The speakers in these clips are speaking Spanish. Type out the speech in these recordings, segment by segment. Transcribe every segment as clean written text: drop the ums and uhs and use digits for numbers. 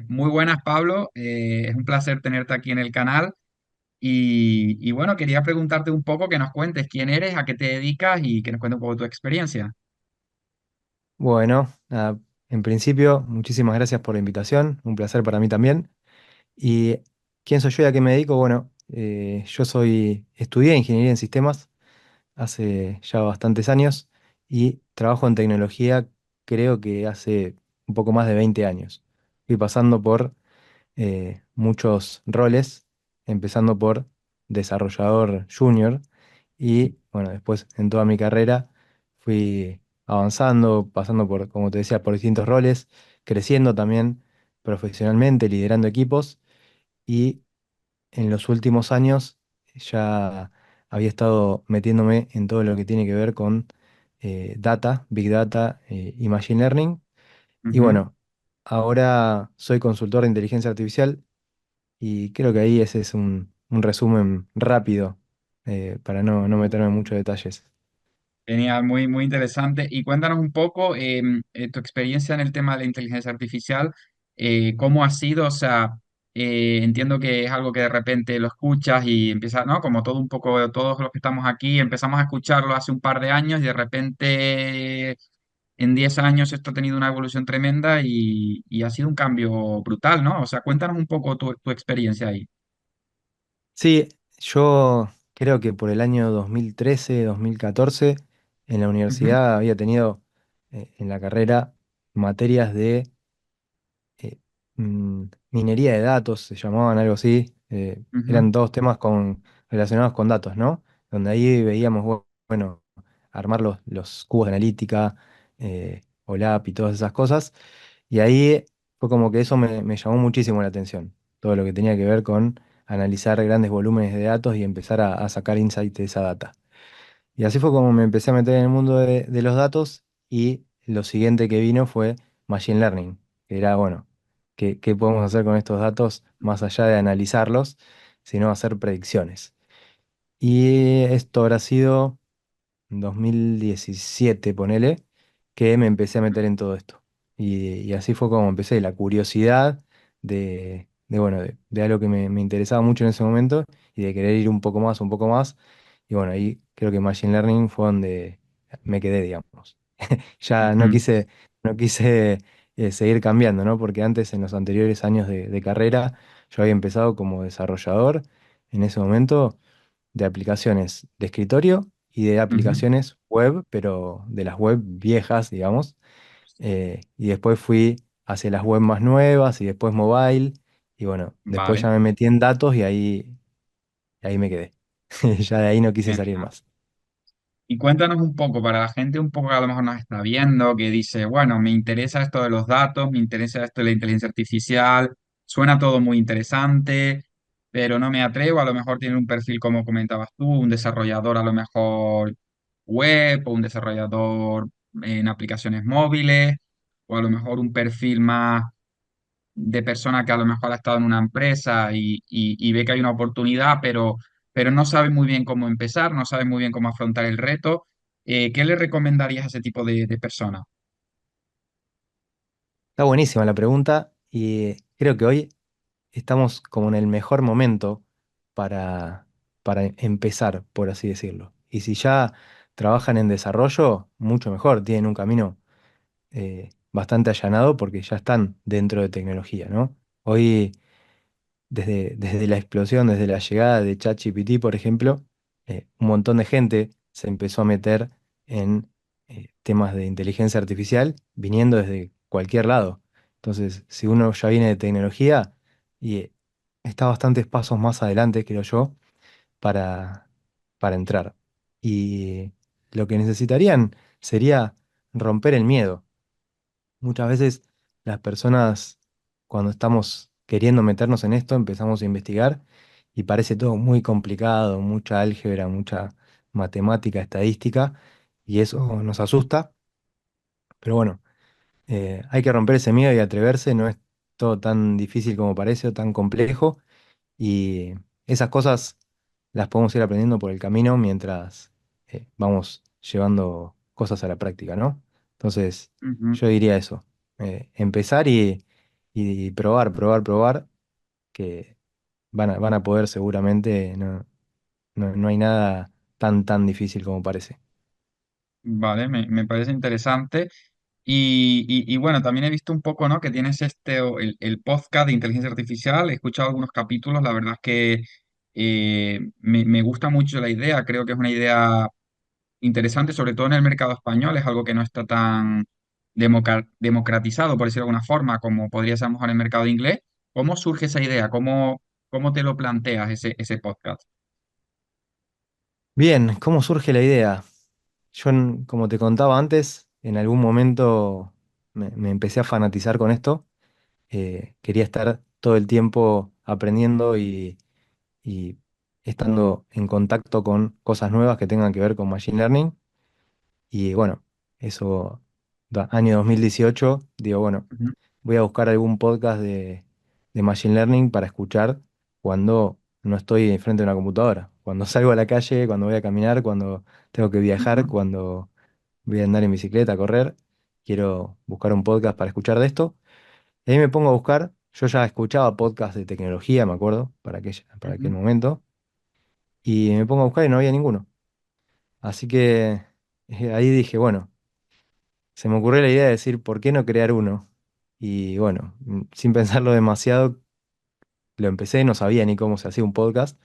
Muy buenas, Pablo. Es un placer tenerte aquí en el canal. Y bueno, quería preguntarte un poco, que nos cuentes quién eres, a qué te dedicas y que nos cuentes un poco tu experiencia. Bueno, nada, en principio, muchísimas gracias por la invitación, un placer para mí también. ¿Y quién soy yo y a qué me dedico? Bueno, estudié ingeniería en sistemas hace ya bastantes años y trabajo en tecnología creo que hace un poco más de 20 años. Fui pasando por muchos roles, empezando por desarrollador junior y bueno, después en toda mi carrera fui avanzando, pasando por, como te decía, por distintos roles, creciendo también profesionalmente, liderando equipos y en los últimos años ya había estado metiéndome en todo lo que tiene que ver con data, big data y machine learning. Y Ujú. bueno, ahora soy consultor de inteligencia artificial y creo que ahí ese es un resumen rápido para no meterme en muchos detalles. Genial, muy, muy interesante. Y cuéntanos un poco tu experiencia en el tema de la inteligencia artificial, cómo ha sido, o sea, entiendo que es algo que de repente lo escuchas y empieza, ¿no? Como todo un poco, todos los que estamos aquí, empezamos a escucharlo hace un par de años y de repente en 10 años esto ha tenido una evolución tremenda y ha sido un cambio brutal, ¿no? O sea, cuéntanos un poco tu experiencia ahí. Sí, yo creo que por el año 2013, 2014, en la Ujú, universidad había tenido en la carrera materias de minería de datos, se llamaban algo así. ujú, Eran todos temas relacionados con datos, ¿no? Donde ahí veíamos, bueno, armar los cubos de analítica, OLAP y todas esas cosas. Y ahí fue como que eso me llamó muchísimo la atención. Todo lo que tenía que ver con analizar grandes volúmenes de datos y empezar a sacar insight de esa data. Y así fue como me empecé a meter en el mundo de los datos y lo siguiente que vino fue Machine Learning, que era, bueno, ¿qué podemos hacer con estos datos más allá de analizarlos, sino hacer predicciones? Y esto habrá sido 2017, ponele, que me empecé a meter en todo esto. Y así fue como empecé, la curiosidad bueno, de algo que me interesaba mucho en ese momento y de querer ir un poco más, un poco más. Y bueno, ahí creo que Machine Learning fue donde me quedé, digamos. Ya ujú. no quise seguir cambiando, ¿no? Porque antes, en los anteriores años de carrera, yo había empezado como desarrollador en ese momento de aplicaciones de escritorio y de Ujú. aplicaciones web, pero de las web viejas, digamos. Y después fui hacia las web más nuevas y después mobile. Y bueno, después Vale. ya me metí en datos y ahí me quedé. Ya de ahí no quise salir Genial. más. Y cuéntanos un poco, para la gente un poco que a lo mejor nos está viendo, que dice, bueno, me interesa esto de los datos, me interesa esto de la inteligencia artificial, suena todo muy interesante, pero no me atrevo, a lo mejor tiene un perfil como comentabas tú, un desarrollador a lo mejor web o un desarrollador en aplicaciones móviles, o a lo mejor un perfil más de persona que a lo mejor ha estado en una empresa y ve que hay una oportunidad, pero no sabe muy bien cómo empezar, no sabe muy bien cómo afrontar el reto. ¿Qué le recomendarías a ese tipo de persona? Está buenísima la pregunta y creo que hoy estamos como en el mejor momento para, para empezar, por así decirlo. Y si ya trabajan en desarrollo, mucho mejor, tienen un camino bastante allanado porque ya están dentro de tecnología, ¿no? Hoy, desde la explosión, desde la llegada de ChatGPT, por ejemplo, un montón de gente se empezó a meter en temas de inteligencia artificial viniendo desde cualquier lado. Entonces, si uno ya viene de tecnología y está bastantes pasos más adelante, creo yo, para, para entrar. Y lo que necesitarían sería romper el miedo. Muchas veces las personas, cuando estamos queriendo meternos en esto, empezamos a investigar y parece todo muy complicado, mucha álgebra, mucha matemática, estadística, y eso nos asusta. Pero bueno, hay que romper ese miedo y atreverse, no es todo tan difícil como parece o tan complejo, y esas cosas las podemos ir aprendiendo por el camino mientras vamos llevando cosas a la práctica, ¿no? Entonces, Ujú. yo diría eso, empezar y probar, probar, probar, que van a poder seguramente, no hay nada tan difícil como parece. Vale, me parece interesante. Y bueno, también he visto un poco, ¿no? Que tienes el podcast de inteligencia artificial. He escuchado algunos capítulos. La verdad es que me gusta mucho la idea. Creo que es una idea interesante, sobre todo en el mercado español. Es algo que no está tan democratizado, por decirlo de alguna forma, como podría ser a lo mejor en el mercado inglés. ¿Cómo surge esa idea? ¿Cómo te lo planteas ese podcast? Bien, ¿cómo surge la idea? Yo, como te contaba antes, en algún momento me empecé a fanatizar con esto. Quería estar todo el tiempo aprendiendo y estando en contacto con cosas nuevas que tengan que ver con Machine Learning. Y bueno, eso, año 2018, digo, bueno, Ujú, voy a buscar algún podcast de Machine Learning para escuchar cuando no estoy frente a una computadora. Cuando salgo a la calle, cuando voy a caminar, cuando tengo que viajar, ujú, cuando voy a andar en bicicleta, a correr, quiero buscar un podcast para escuchar de esto. Y ahí me pongo a buscar. Yo ya escuchaba podcasts de tecnología, me acuerdo, para aquel ujú, momento. Y me pongo a buscar y no había ninguno. Así que ahí dije, bueno, se me ocurrió la idea de decir, ¿por qué no crear uno? Y bueno, sin pensarlo demasiado, lo empecé, no sabía ni cómo se hacía un podcast,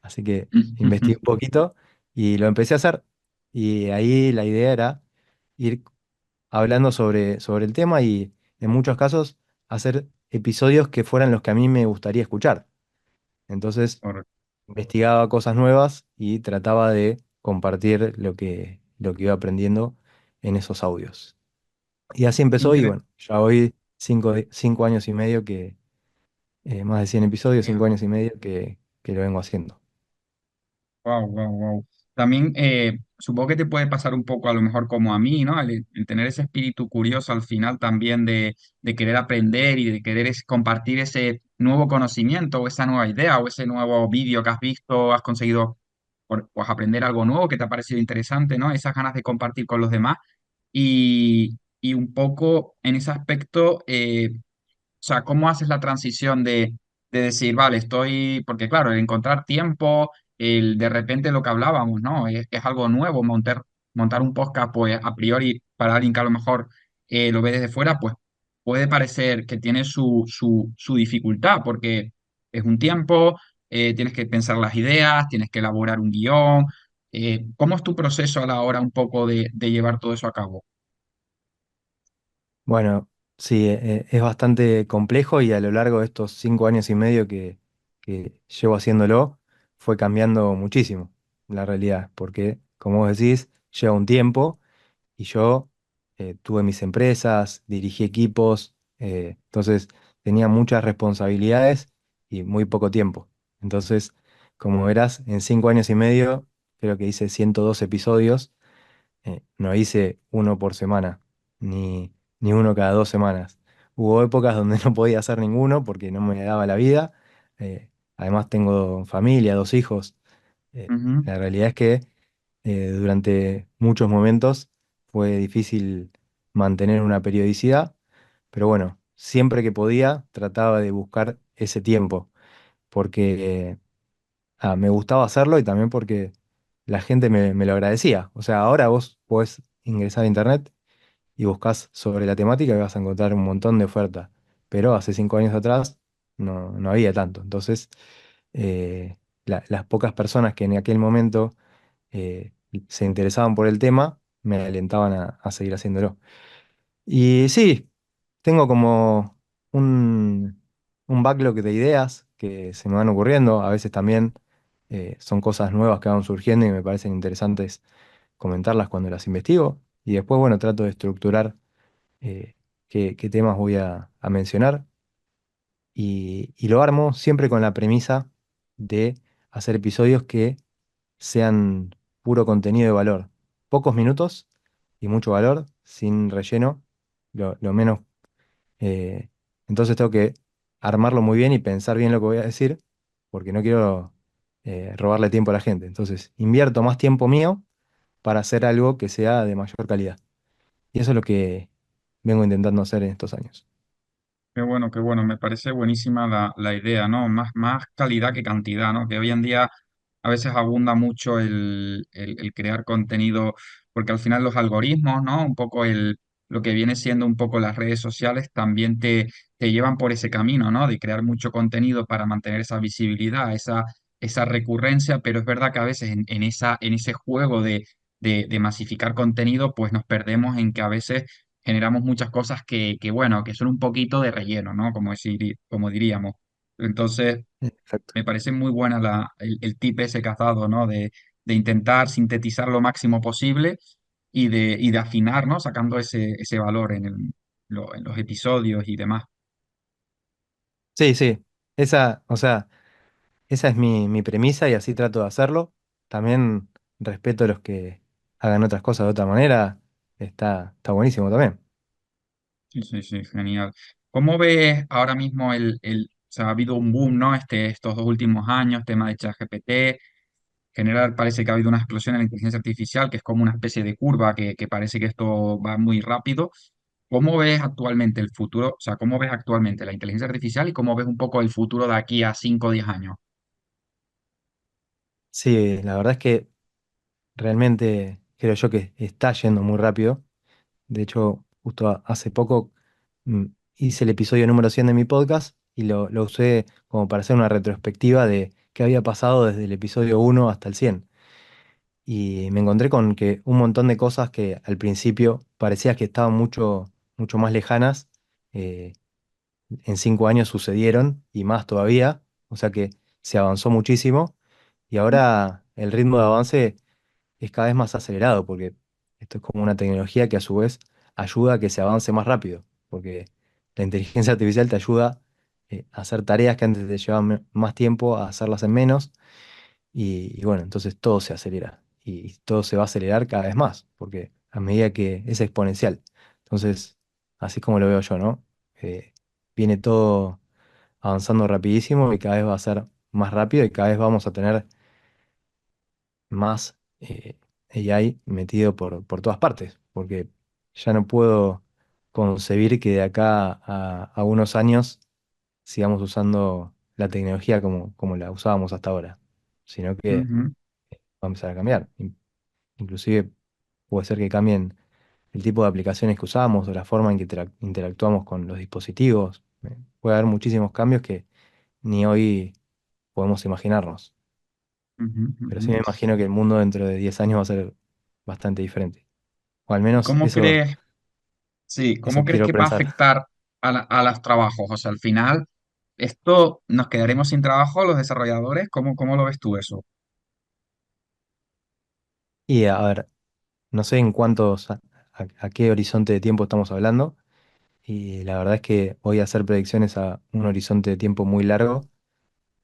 así que ujú, investigué un poquito y lo empecé a hacer. Y ahí la idea era ir hablando sobre el tema y en muchos casos hacer episodios que fueran los que a mí me gustaría escuchar. Entonces correcto. investigaba cosas nuevas y trataba de compartir lo que iba aprendiendo en esos audios. Y así empezó y bueno, ya hoy 5 años y medio más de 100 episodios, 5 años y medio que lo vengo haciendo. Wow, wow, wow. También supongo que te puede pasar un poco a lo mejor como a mí, ¿no? El tener ese espíritu curioso al final también de querer aprender y de querer compartir ese nuevo conocimiento o esa nueva idea o ese nuevo vídeo que has visto, has conseguido pues, aprender algo nuevo que te ha parecido interesante, ¿no? Esas ganas de compartir con los demás. Y un poco en ese aspecto, o sea, ¿cómo haces la transición de decir, vale, estoy, porque claro, el encontrar tiempo, el de repente lo que hablábamos, ¿no? Es algo nuevo, montar un podcast, pues a priori, para alguien que a lo mejor lo ve desde fuera, pues puede parecer que tiene su dificultad, porque es un tiempo, tienes que pensar las ideas, tienes que elaborar un guión. ¿Cómo es tu proceso a la hora un poco de llevar todo eso a cabo? Bueno, sí, es bastante complejo y a lo largo de estos 5 años y medio que llevo haciéndolo, fue cambiando muchísimo la realidad, porque como vos decís, lleva un tiempo y yo tuve mis empresas, dirigí equipos, entonces tenía muchas responsabilidades y muy poco tiempo. Entonces, como verás, en 5 años y medio creo que hice 102 episodios, no hice uno por semana, ni uno cada 2 semanas. Hubo épocas donde no podía hacer ninguno porque no me daba la vida. Además tengo familia, 2 hijos. Ujú. La realidad es que durante muchos momentos fue difícil mantener una periodicidad, pero bueno, siempre que podía trataba de buscar ese tiempo, porque me gustaba hacerlo y también porque la gente me lo agradecía. O sea, ahora vos podés ingresar a internet y buscas sobre la temática y vas a encontrar un montón de ofertas, pero hace 5 años atrás no había tanto. Entonces, eh, las pocas personas que en aquel momento se interesaban por el tema, me alentaban a seguir haciéndolo. Y sí, tengo como un backlog de ideas que se me van ocurriendo. A veces también son cosas nuevas que van surgiendo y me parecen interesantes comentarlas cuando las investigo. Y después, bueno, trato de estructurar eh, qué temas voy a mencionar. Y lo armo siempre con la premisa de hacer episodios que sean puro contenido de valor. Pocos minutos y mucho valor, sin relleno, lo menos. eh, entonces tengo que armarlo muy bien y pensar bien lo que voy a decir, porque no quiero robarle tiempo a la gente. Entonces invierto más tiempo mío para hacer algo que sea de mayor calidad. Y eso es lo que vengo intentando hacer en estos años. qué bueno, me parece buenísima la idea, ¿no? Más calidad que cantidad, ¿no? Que hoy en día a veces abunda mucho el crear contenido, porque al final los algoritmos, ¿no? Un poco lo que viene siendo un poco las redes sociales también te llevan por ese camino, ¿no? De crear mucho contenido para mantener esa visibilidad, esa recurrencia, pero es verdad que a veces en ese juego de masificar contenido, pues nos perdemos en que a veces generamos muchas cosas bueno, que son un poquito de relleno, ¿no? Como diríamos. Entonces, Exacto. me parece muy buena el tip ese que has dado, ¿no? De intentar sintetizar lo máximo posible y de afinar, ¿no? Sacando ese valor en los episodios y demás. Sí, sí. Esa, o sea, esa es mi premisa y así trato de hacerlo. También respeto a los que hagan otras cosas de otra manera. Está buenísimo también. Sí, sí, sí, genial. ¿Cómo ves ahora mismo o sea, ha habido un boom, ¿no? Estos 2 últimos años, tema de ChatGPT. General parece que ha habido una explosión en la inteligencia artificial, que es como una especie de curva que parece que esto va muy rápido. ¿Cómo ves actualmente el futuro? O sea, ¿cómo ves actualmente la inteligencia artificial y cómo ves un poco el futuro de aquí a 5 o 10 años? Sí, la verdad es que realmente creo yo que está yendo muy rápido. De hecho, justo hace poco mm, hice el episodio número 100 de mi podcast y lo usé como para hacer una retrospectiva de qué había pasado desde el episodio 1 hasta el 100. Y me encontré con que un montón de cosas que al principio parecía que estaban mucho más lejanas, eh, en 5 años sucedieron y más todavía. O sea que se avanzó muchísimo y ahora el ritmo de avance es cada vez más acelerado, porque esto es como una tecnología que a su vez ayuda a que se avance más rápido, porque la inteligencia artificial te ayuda a hacer tareas que antes te llevaban más tiempo, a hacerlas en menos, y bueno, entonces todo se acelera, y todo se va a acelerar cada vez más, porque a medida que es exponencial. Entonces, así es como lo veo yo, ¿no? Viene todo avanzando rapidísimo y cada vez va a ser más rápido y cada vez vamos a tener más AI metido por todas partes, porque ya no puedo concebir que de acá a unos años sigamos usando la tecnología como la usábamos hasta ahora, sino que Ujú, va a empezar a cambiar. Inclusive puede ser que cambien el tipo de aplicaciones que usamos o la forma en que interactuamos con los dispositivos. Puede haber muchísimos cambios que ni hoy podemos imaginarnos. ujú, Pero ujú. sí me imagino que el mundo dentro de 10 años va a ser bastante diferente. O al ¿Y menos cómo eso, crees, sí, cómo eso crees quiero que va a pensar. afectar a los trabajos? O sea, al final, ¿esto nos quedaremos sin trabajo los desarrolladores? ¿Cómo lo ves tú eso? Y a ver, no sé en cuántos, a qué horizonte de tiempo estamos hablando. Y la verdad es que hoy hacer predicciones a un horizonte de tiempo muy largo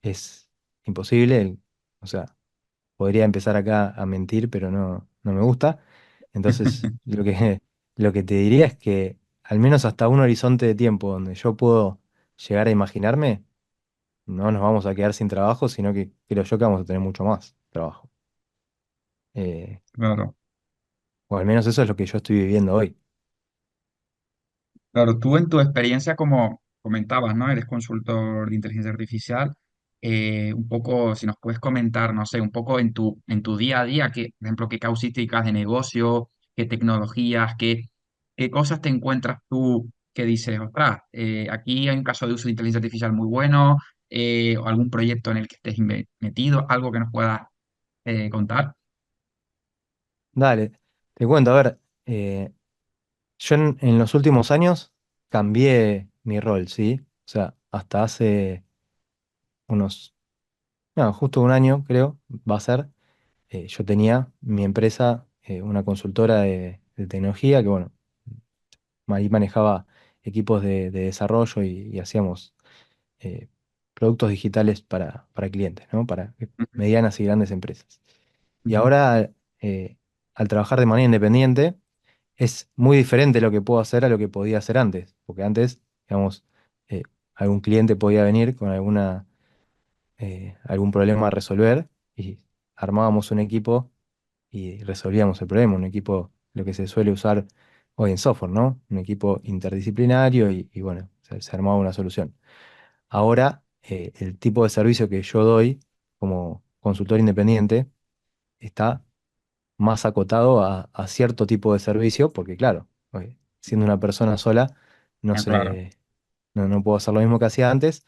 es imposible. O sea, podría empezar acá a mentir, pero no me gusta. Entonces, lo que te diría es que al menos hasta un horizonte de tiempo donde yo puedo llegar a imaginarme, no nos vamos a quedar sin trabajo, sino que creo yo que vamos a tener mucho más trabajo. Eh, Claro. o al menos eso es lo que yo estoy viviendo hoy. Claro, tú en tu experiencia, como comentabas, ¿no? Eres consultor de inteligencia artificial. Un poco, si nos puedes comentar, no sé, un poco en tu día a día, por ejemplo, qué causísticas de negocio, qué tecnologías, qué cosas te encuentras tú que dices, ostras, aquí hay un caso de uso de inteligencia artificial muy bueno, o algún proyecto en el que estés metido, algo que nos puedas contar. Dale, te cuento, a ver, yo en los últimos años cambié mi rol, ¿sí? O sea, hasta hace unos, no, justo un año creo, va a ser, yo tenía mi empresa, una consultora de tecnología que, bueno, ahí manejaba equipos de desarrollo y hacíamos eh, productos digitales para clientes, ¿no? Para Ujú, medianas y grandes empresas. Y ujú, ahora, al trabajar de manera independiente, es muy diferente lo que puedo hacer a lo que podía hacer antes, porque antes, digamos, eh, algún cliente podía venir con algún problema a resolver y armábamos un equipo y resolvíamos el problema, un equipo, lo que se suele usar hoy en software, ¿no? Un equipo interdisciplinario y bueno, se armaba una solución. Ahora, el tipo de servicio que yo doy como consultor independiente está más acotado a cierto tipo de servicio, porque claro, siendo una persona sola, no Ah, claro. sé, no puedo hacer lo mismo que hacía antes,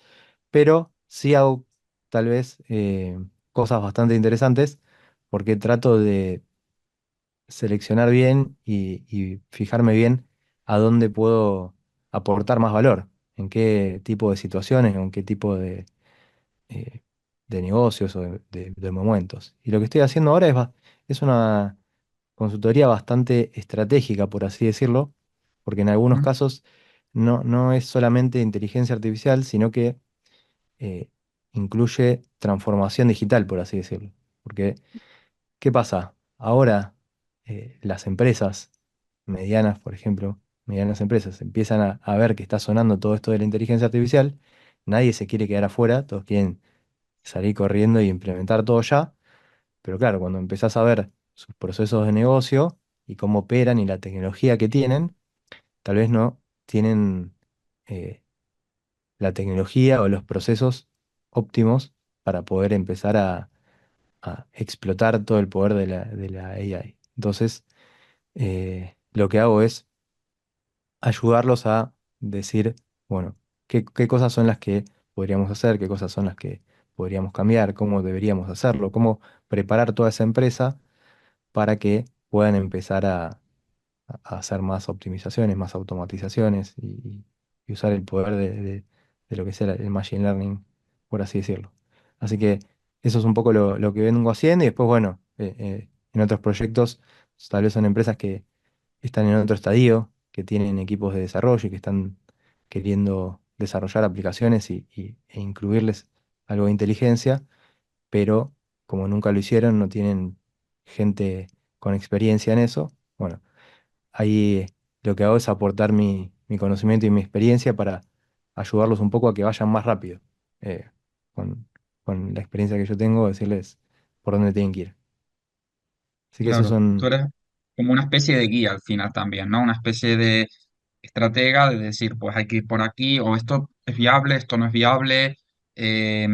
pero sí hago tal vez cosas bastante interesantes, porque trato de seleccionar bien y fijarme bien a dónde puedo aportar más valor, en qué tipo de situaciones, en qué tipo eh, de negocios o de momentos. Y lo que estoy haciendo ahora es una consultoría bastante estratégica, por así decirlo, porque en algunos ¿Mm? casos no es solamente inteligencia artificial, sino que eh, incluye transformación digital, por así decirlo. Porque, ¿qué pasa? Ahora las empresas medianas, por ejemplo, medianas empresas, empiezan a ver que está sonando todo esto de la inteligencia artificial, nadie se quiere quedar afuera, todos quieren salir corriendo y implementar todo ya, pero claro, cuando empezás a ver sus procesos de negocio y cómo operan y la tecnología que tienen, tal vez no tienen eh, la tecnología o los procesos óptimos para poder empezar a explotar todo el poder de la AI. Entonces, lo que hago es ayudarlos a decir, bueno, qué cosas son las que podríamos hacer, qué cosas son las que podríamos cambiar, cómo deberíamos hacerlo, cómo preparar toda esa empresa para que puedan empezar a hacer más optimizaciones, más automatizaciones y usar el poder de lo que es el machine learning, por así decirlo. Así que eso es un poco lo que vengo haciendo y después, bueno, en otros proyectos, tal vez son empresas que están en otro estadio, que tienen equipos de desarrollo y que están queriendo desarrollar aplicaciones e incluirles algo de inteligencia, pero como nunca lo hicieron, no tienen gente con experiencia en eso. Bueno, ahí lo que hago es aportar mi conocimiento y mi experiencia para ayudarlos un poco a que vayan más rápido. eh, con, con la experiencia que yo tengo, decirles por dónde tienen que ir. Así que esos Claro, tú son, eres como una especie de guía al final también, ¿no? Una especie de estratega de decir, pues hay que ir por aquí, o esto es viable, esto no es viable, eh,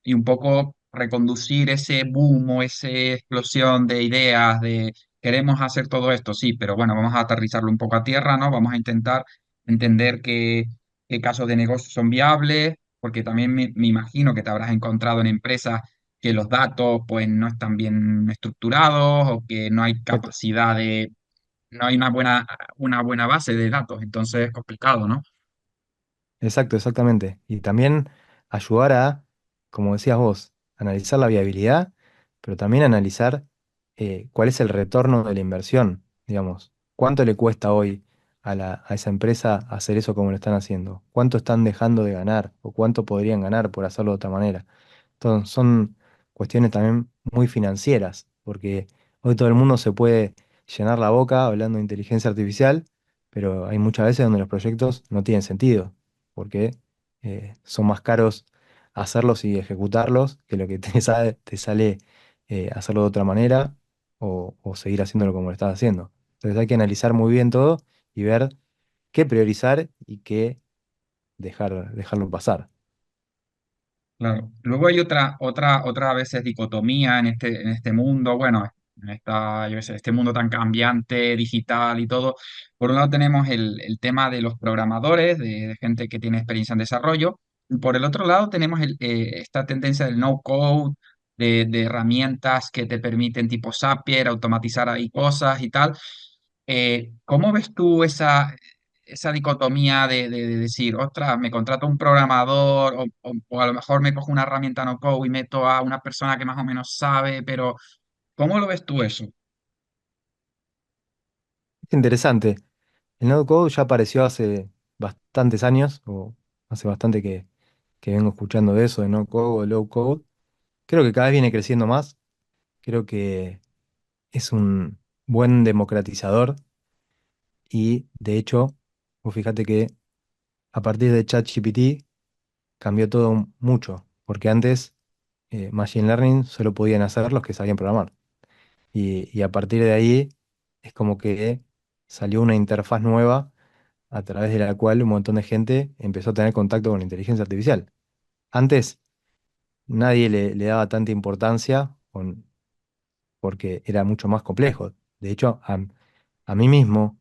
y un poco reconducir ese boom o esa explosión de ideas de queremos hacer todo esto, sí, pero bueno, vamos a aterrizarlo un poco a tierra, ¿no? Vamos a intentar entender qué casos de negocio son viables, porque también me imagino que te habrás encontrado en empresas que los datos pues no están bien estructurados o que no hay exacto. capacidad de, no hay una buena base de datos, entonces es complicado, ¿no? Exacto, exactamente. Y también ayudar a, como decías vos, analizar la viabilidad, pero también analizar cuál es el retorno de la inversión, digamos. ¿Cuánto le cuesta hoy a esa empresa hacer eso como lo están haciendo? ¿Cuánto están dejando de ganar o cuánto podrían ganar por hacerlo de otra manera? Entonces, son cuestiones también muy financieras, porque hoy todo el mundo se puede llenar la boca hablando de inteligencia artificial, pero hay muchas veces donde los proyectos no tienen sentido porque son más caros hacerlos y ejecutarlos que lo que te sale hacerlo de otra manera o seguir haciéndolo como lo estás haciendo. Entonces hay que analizar muy bien todo y ver qué priorizar y qué dejarlo pasar. Claro. Luego hay otra a veces dicotomía en este mundo, bueno, en esta, yo qué sé, este mundo tan cambiante, digital y todo. Por un lado tenemos el tema de los programadores, de gente que tiene experiencia en desarrollo. Y por el otro lado tenemos esta tendencia del no code, de herramientas que te permiten tipo Zapier, automatizar ahí cosas y tal. ¿Cómo ves tú esa dicotomía de decir, ostras, me contrato un programador o a lo mejor me cojo una herramienta no code y meto a una persona que más o menos sabe, pero ¿cómo lo ves tú eso? Es interesante. El no code ya apareció hace bastantes años, o hace bastante que vengo escuchando de eso, de no code o low code. Creo que cada vez viene creciendo más. Creo que es un buen democratizador y de hecho, vos fíjate que a partir de ChatGPT cambió todo mucho, porque antes Machine Learning solo podían hacer los que sabían programar. Y a partir de ahí es como que salió una interfaz nueva a través de la cual un montón de gente empezó a tener contacto con la inteligencia artificial. Antes nadie le daba tanta importancia porque era mucho más complejo. De hecho, a mí mismo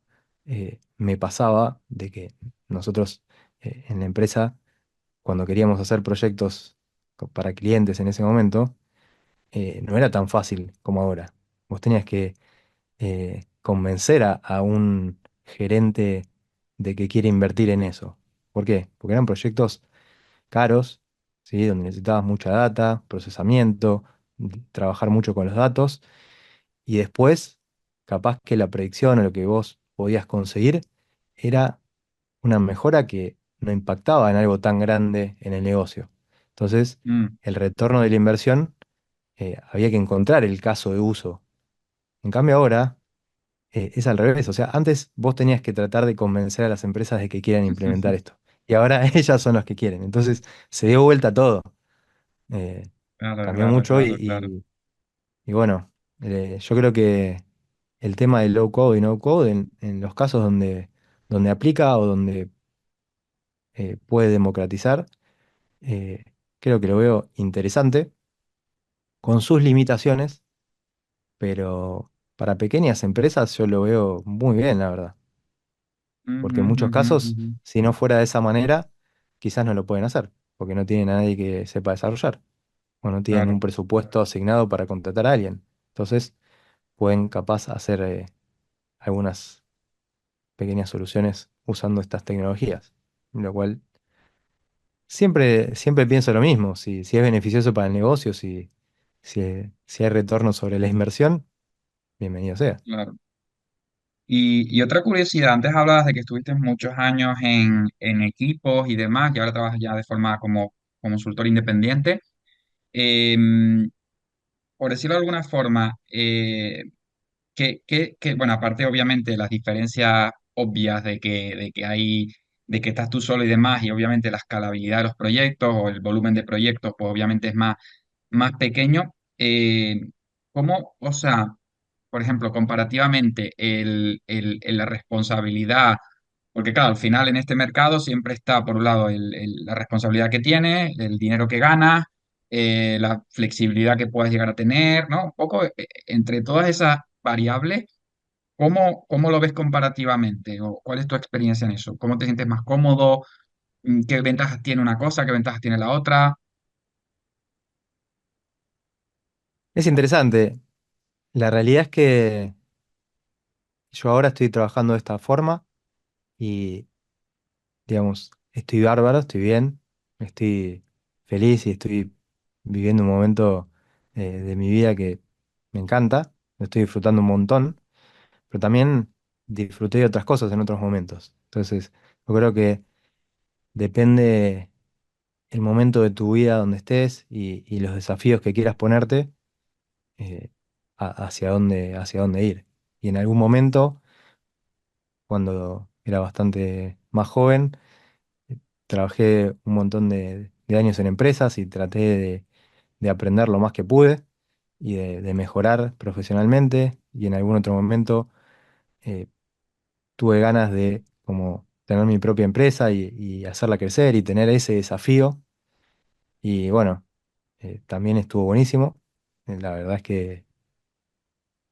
me pasaba de que nosotros en la empresa, cuando queríamos hacer proyectos para clientes en ese momento, no era tan fácil como ahora. Vos tenías que convencer a un gerente de que quiere invertir en eso. ¿Por qué? Porque eran proyectos caros, ¿sí? Donde necesitabas mucha data, procesamiento, trabajar mucho con los datos y después, capaz que la predicción o lo que vos podías conseguir era una mejora que no impactaba en algo tan grande en el negocio. Entonces, Mm, el retorno de la inversión, había que encontrar el caso de uso. En cambio, ahora es al revés. O sea, antes vos tenías que tratar de convencer a las empresas de que quieran implementar esto. Y ahora ellas son las que quieren. Entonces, se dio vuelta todo. Eh, claro, Cambió claro, mucho claro, claro. y bueno, yo creo que el tema del low code y no code en los casos donde aplica o donde puede democratizar, eh, creo que lo veo interesante, con sus limitaciones, pero para pequeñas empresas yo lo veo muy bien, la verdad. Porque Ujú, en muchos ujú, casos, ujú. si no fuera de esa manera, quizás no lo pueden hacer, porque no tienen a nadie que sepa desarrollar, o no tienen un Claro, presupuesto asignado para contratar a alguien. Entonces, pueden capaz hacer algunas pequeñas soluciones usando estas tecnologías, lo cual siempre pienso lo mismo, si es beneficioso para el negocio, si hay retorno sobre la inversión, bienvenido sea. claro. Y otra curiosidad, antes hablabas de que estuviste muchos años en equipos y demás, y ahora trabajas ya de forma como consultor independiente. Em, por decirlo de alguna forma, bueno, aparte obviamente de las diferencias obvias de que estás tú solo y demás, y obviamente la escalabilidad de los proyectos o el volumen de proyectos, pues obviamente es más pequeño. ¿Cómo, o sea, por ejemplo, comparativamente la responsabilidad, porque claro, al final en este mercado siempre está, por un lado, la responsabilidad que tienes, el dinero que ganas, la flexibilidad que puedas llegar a tener, ¿no? Un poco entre todas esas variables, ¿cómo lo ves comparativamente? ¿O cuál es tu experiencia en eso? ¿Cómo te sientes más cómodo? ¿Qué ventajas tiene una cosa? ¿Qué ventajas tiene la otra? Es interesante, la realidad es que yo ahora estoy trabajando de esta forma y, digamos, estoy bárbaro, estoy bien, estoy feliz y estoy viviendo un momento de mi vida que me encanta, lo estoy disfrutando un montón, pero también disfruté de otras cosas en otros momentos. Entonces, yo creo que depende el momento de tu vida donde estés y los desafíos que quieras ponerte, eh, hacia dónde ir. Y en algún momento, cuando era bastante más joven, trabajé un montón de años en empresas y traté de aprender lo más que pude y de mejorar profesionalmente. Y en algún otro momento eh, tuve ganas de como tener mi propia empresa y hacerla crecer y tener ese desafío. Y bueno, también estuvo buenísimo. La verdad es que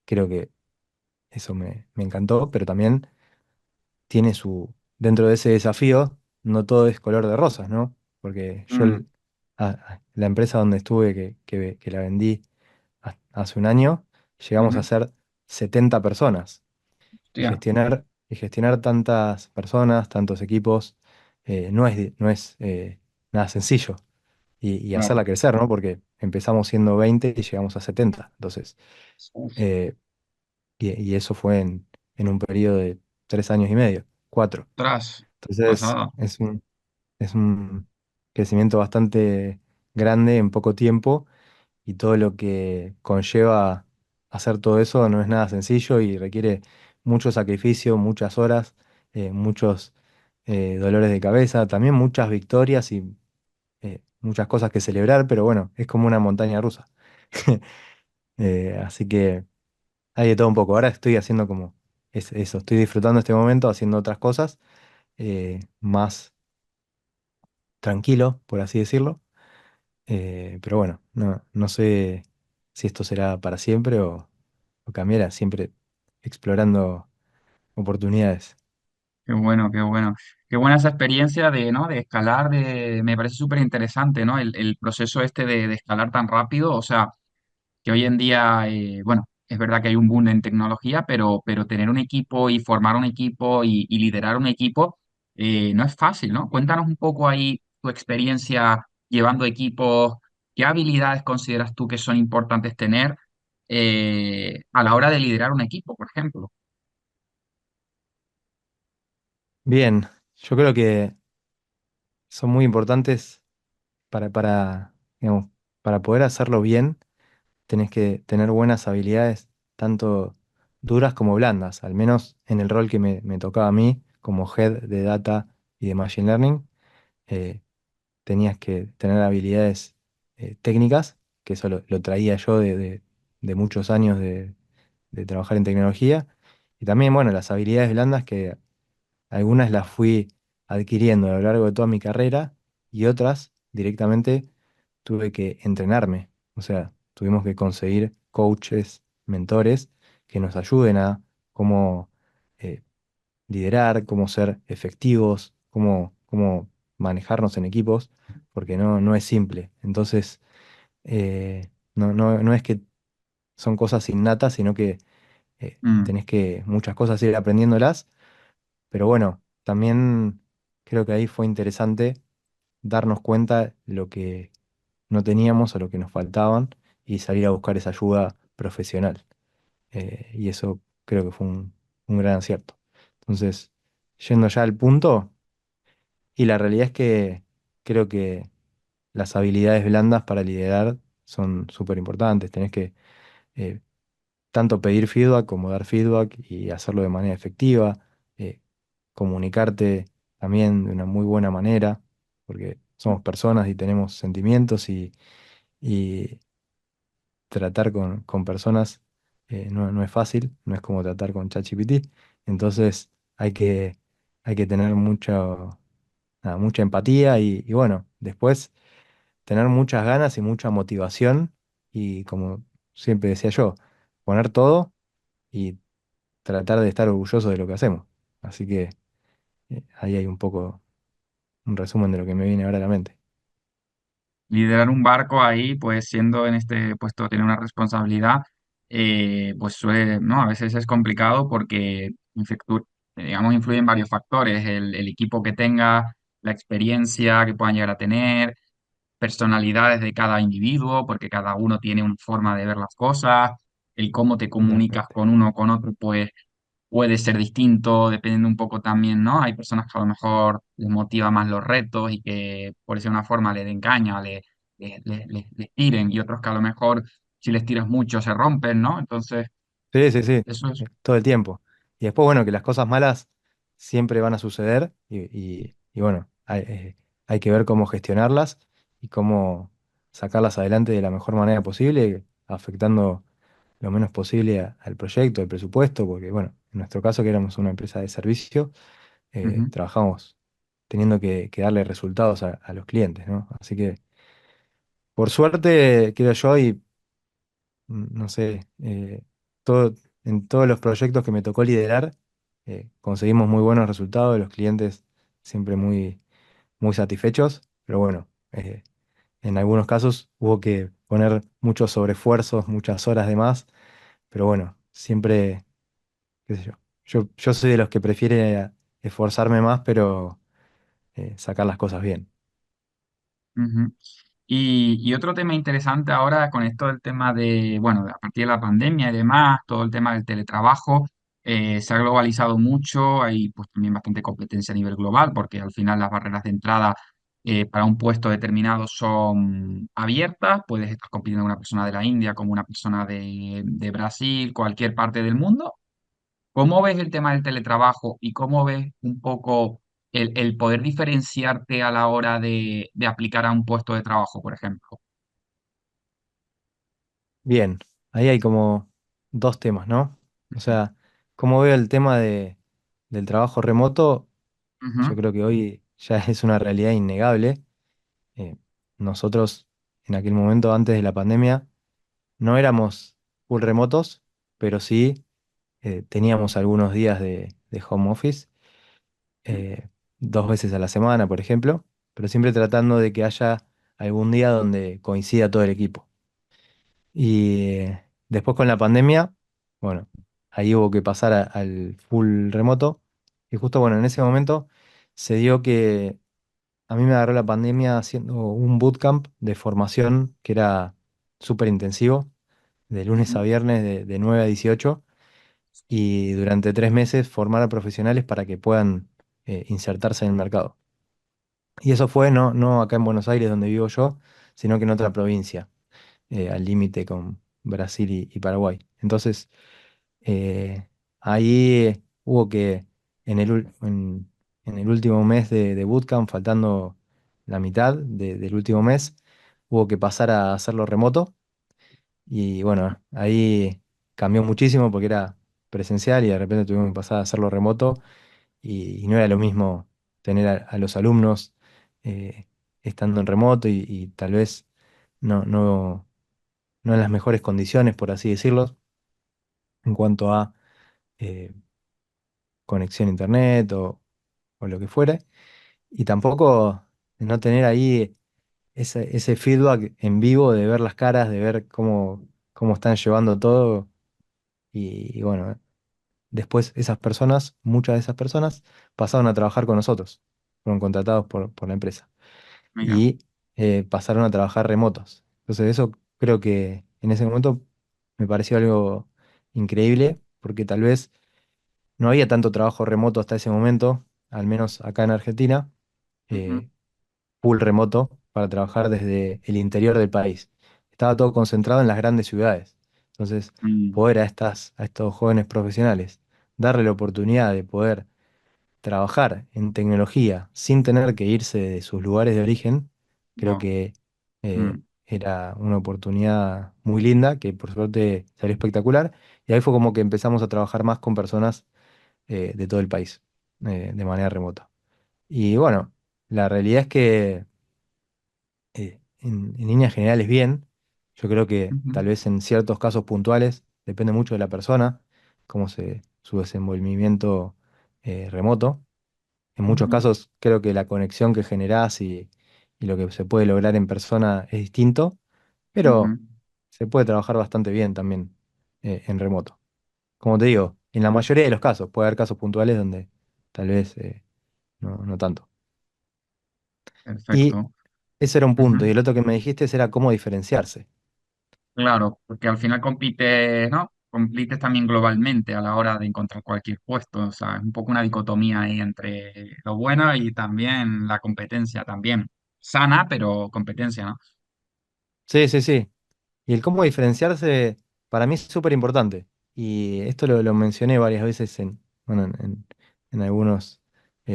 creo que eso me encantó, pero también tiene dentro de ese desafío, no todo es color de rosas, ¿no? Porque yo Mm, la empresa donde estuve, que la vendí hace un año, llegamos a ujú. ser 70 personas. Y Hostia, gestionar tantas personas, tantos equipos, no es nada sencillo. Y hacerla claro. crecer, ¿no? Porque empezamos siendo 20 y llegamos a 70. Entonces, Uf, eh, y eso fue en un periodo de 3 años y medio, 4. ostras, Entonces, pasada. es un crecimiento bastante grande en poco tiempo y todo lo que conlleva hacer todo eso no es nada sencillo y requiere mucho sacrificio, muchas horas, muchos dolores de cabeza, también muchas victorias y muchas cosas que celebrar, pero bueno, es como una montaña rusa. Así que hay de todo un poco. Ahora estoy haciendo como eso, estoy disfrutando este momento haciendo otras cosas, más tranquilo, por así decirlo. Pero bueno, no sé si esto será para siempre o cambiará, siempre explorando oportunidades. Qué bueno, qué bueno. Qué buena esa experiencia de, ¿no? De escalar, me parece súper interesante, ¿no? El proceso este de escalar tan rápido, o sea, que hoy en día, bueno, es verdad que hay un boom en tecnología, pero tener un equipo y formar un equipo y liderar un equipo no es fácil, ¿no? Cuéntanos un poco ahí tu experiencia llevando equipos, qué habilidades consideras tú que son importantes tener a la hora de liderar un equipo, por ejemplo. Bien, yo creo que son muy importantes digamos, para poder hacerlo bien, tenés que tener buenas habilidades, tanto duras como blandas, al menos en el rol que me tocaba a mí como head de data y de machine learning. eh, Tenías que tener habilidades técnicas, que eso lo traía yo de muchos años de trabajar en tecnología, y también, bueno, las habilidades blandas que algunas las fui adquiriendo a lo largo de toda mi carrera y otras directamente tuve que entrenarme. O sea, tuvimos que conseguir coaches, mentores que nos ayuden a cómo eh, liderar, cómo ser efectivos, cómo manejarnos en equipos, porque no es simple. Entonces, no es que son cosas innatas, sino que Mm, tenés que muchas cosas ir aprendiéndolas, pero bueno, también creo que ahí fue interesante darnos cuenta lo que no teníamos o lo que nos faltaban y salir a buscar esa ayuda profesional. Y eso creo que fue un gran acierto. Entonces, yendo ya al punto, y la realidad es que creo que las habilidades blandas para liderar son súper importantes. Tenés que eh, tanto pedir feedback como dar feedback y hacerlo de manera efectiva, eh, comunicarte también de una muy buena manera, porque somos personas y tenemos sentimientos y tratar con personas no es fácil, no es como tratar con ChatGPT. Entonces hay que tener mucha empatía y bueno, después tener muchas ganas y mucha motivación y como siempre decía yo, poner todo y tratar de estar orgulloso de lo que hacemos. Así que ahí hay un poco un resumen de lo que me viene ahora a la mente. liderar un barco ahí, pues siendo en este puesto, tener una responsabilidad, pues suele, ¿no? A veces es complicado porque, digamos, influyen varios factores, el equipo que tenga, la experiencia que puedan llegar a tener, personalidades de cada individuo, porque cada uno tiene una forma de ver las cosas, el cómo te comunicas Totalmente. con uno o con otro, pues puede ser distinto, dependiendo un poco también, ¿no? Hay personas que a lo mejor les motiva más los retos y que por esa una forma le den caña, les tiren, y otros que a lo mejor si les tiras mucho se rompen, ¿no? Entonces, Sí, sí, sí, eso es. todo el tiempo. Y después, bueno, que las cosas malas siempre van a suceder y bueno, hay que ver cómo gestionarlas y cómo sacarlas adelante de la mejor manera posible, afectando lo menos posible al proyecto, al presupuesto, porque bueno, en nuestro caso que éramos una empresa de servicio, Ujú, trabajamos teniendo que darle resultados a los clientes, ¿no? Así que, por suerte, creo yo, y no sé, en todos los proyectos que me tocó liderar, conseguimos muy buenos resultados, los clientes siempre muy satisfechos, pero bueno, en algunos casos hubo que poner muchos sobreesfuerzos, muchas horas de más, pero bueno, siempre, qué sé yo, yo soy de los que prefiere esforzarme más, pero sacar las cosas bien. ujú. Y otro tema interesante ahora con esto del tema de, bueno, a partir de la pandemia y demás, todo el tema del teletrabajo, se ha globalizado mucho, hay pues también bastante competencia a nivel global, porque al final las barreras de entrada para un puesto determinado son abiertas, puedes estar compitiendo con una persona de la India, como una persona de Brasil, cualquier parte del mundo. ¿Cómo ves el tema del teletrabajo y cómo ves un poco el poder diferenciarte a la hora de aplicar a un puesto de trabajo, por ejemplo? Bien, ahí hay como dos temas, ¿no? O sea, como veo el tema del trabajo remoto, Yo Ujú, creo que hoy ya es una realidad innegable. Eh, Nosotros en aquel momento, antes de la pandemia, no éramos full remotos, pero sí teníamos algunos días de home office, eh, 2 veces a la semana, por ejemplo, pero siempre tratando de que haya algún día donde coincida todo el equipo. Y después con la pandemia, bueno, ahí hubo que pasar al full remoto. Y justo, bueno, en ese momento se dio que a mí me agarró la pandemia haciendo un bootcamp de formación que era súper intensivo, de lunes a ujú. viernes de 9 a 18, y durante 3 meses formar a profesionales para que puedan insertarse en el mercado. Y eso fue no acá en Buenos Aires, donde vivo yo, sino que en otra provincia, al límite con Brasil y Paraguay. Entonces, eh, ahí hubo que, en el último mes de bootcamp, faltando la mitad del último mes, hubo que pasar a hacerlo remoto. Y bueno, ahí cambió muchísimo porque era presencial y de repente tuvimos que pasar a hacerlo remoto y no era lo mismo tener a los alumnos eh, estando en remoto y tal vez no en las mejores condiciones, por así decirlo, en cuanto a eh, conexión a internet o lo que fuere. Y tampoco no tener ahí ese feedback en vivo de ver las caras, de ver cómo están llevando todo. Y bueno, después esas personas, muchas de esas personas, pasaron a trabajar con nosotros, fueron contratados por la empresa Mira, y pasaron a trabajar remotos. Entonces eso creo que en ese momento me pareció algo increíble porque tal vez no había tanto trabajo remoto hasta ese momento, al menos acá en Argentina, ujú, eh, full remoto para trabajar desde el interior del país. Estaba todo concentrado en las grandes ciudades. Entonces, mm, poder a estos jóvenes profesionales darle la oportunidad de poder trabajar en tecnología sin tener que irse de sus lugares de origen, creo wow, que mm, era una oportunidad muy linda, que por suerte salió espectacular. Y ahí fue como que empezamos a trabajar más con personas de todo el país, de manera remota. Y bueno, la realidad es que en líneas generales bien. Yo creo que ujú, tal vez en ciertos casos puntuales depende mucho de la persona, su desenvolvimiento remoto. En muchos ujú, casos creo que la conexión que generás y lo que se puede lograr en persona es distinto, ujú. pero se puede trabajar bastante bien también en remoto. Como te digo, en la mayoría de los casos, puede haber casos puntuales donde tal vez no tanto. Y Perfecto. ese era un punto. Y Ujú. el otro que me dijiste era cómo diferenciarse. Claro, porque al final compites, ¿no? Compites también globalmente a la hora de encontrar cualquier puesto. O sea, es un poco una dicotomía ahí entre lo bueno y también la competencia también. Sana, pero competencia, ¿no? Sí, sí, sí. Y el cómo diferenciarse para mí es súper importante. Y esto lo mencioné varias veces bueno, en algunos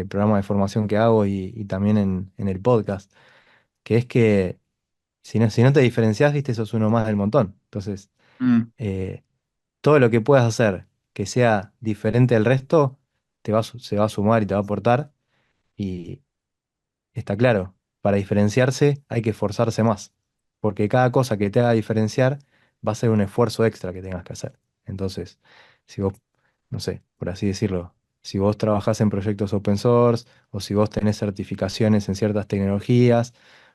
programas de formación que hago y también en el podcast, que es que si no te diferencias, viste, sos uno más del montón. Entonces, Mm, eh, todo lo que puedas hacer que sea diferente al resto, se va a sumar y te va a aportar. Está claro, para diferenciarse hay que esforzarse más, porque cada cosa que te haga diferenciar va a ser un esfuerzo extra que tengas que hacer. Entonces, si vos, no sé, por así decirlo, si vos trabajás en proyectos open source o si vos tenés certificaciones en ciertas tecnologías,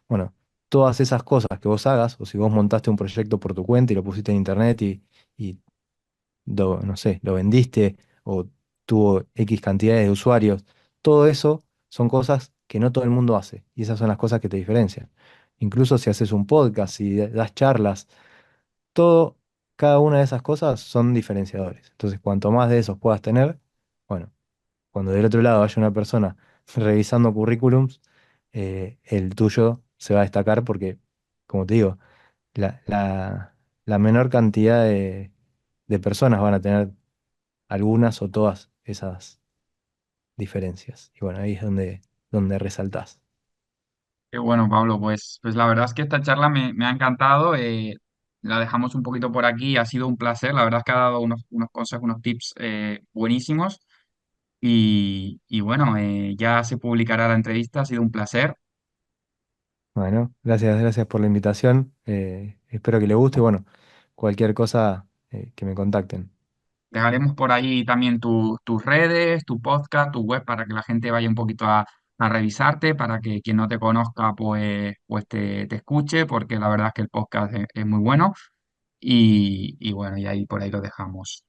bueno, todas esas cosas que vos hagas, o si vos montaste un proyecto por tu cuenta y lo pusiste en internet y no sé, lo vendiste o tuvo X cantidades de usuarios. Todo eso son cosas que no todo el mundo hace y esas son las cosas que te diferencian. Incluso si haces un podcast, si das charlas, todo, cada una de esas cosas son diferenciadores. Entonces, cuanto más de esos puedas tener, bueno, cuando del otro lado haya una persona revisando currículums, el tuyo se va a destacar porque, como te digo, la, la- la menor cantidad de personas van a tener algunas o todas esas diferencias. Y bueno, ahí es donde resaltás. qué bueno, Pablo. Pues la verdad es que esta charla me ha encantado. La dejamos un poquito por aquí. Ha sido un placer. La verdad es que ha dado unos consejos, unos tips buenísimos. Y bueno, ya se publicará la entrevista, ha sido un placer. Bueno, gracias por la invitación. Espero que le guste y bueno, cualquier cosa que me contacten. Dejaremos por ahí también tus redes, tu podcast, tu web para que la gente vaya un poquito a revisarte, para que quien no te conozca pues te escuche, porque la verdad es que el podcast es muy bueno. Y bueno, y ahí por ahí lo dejamos.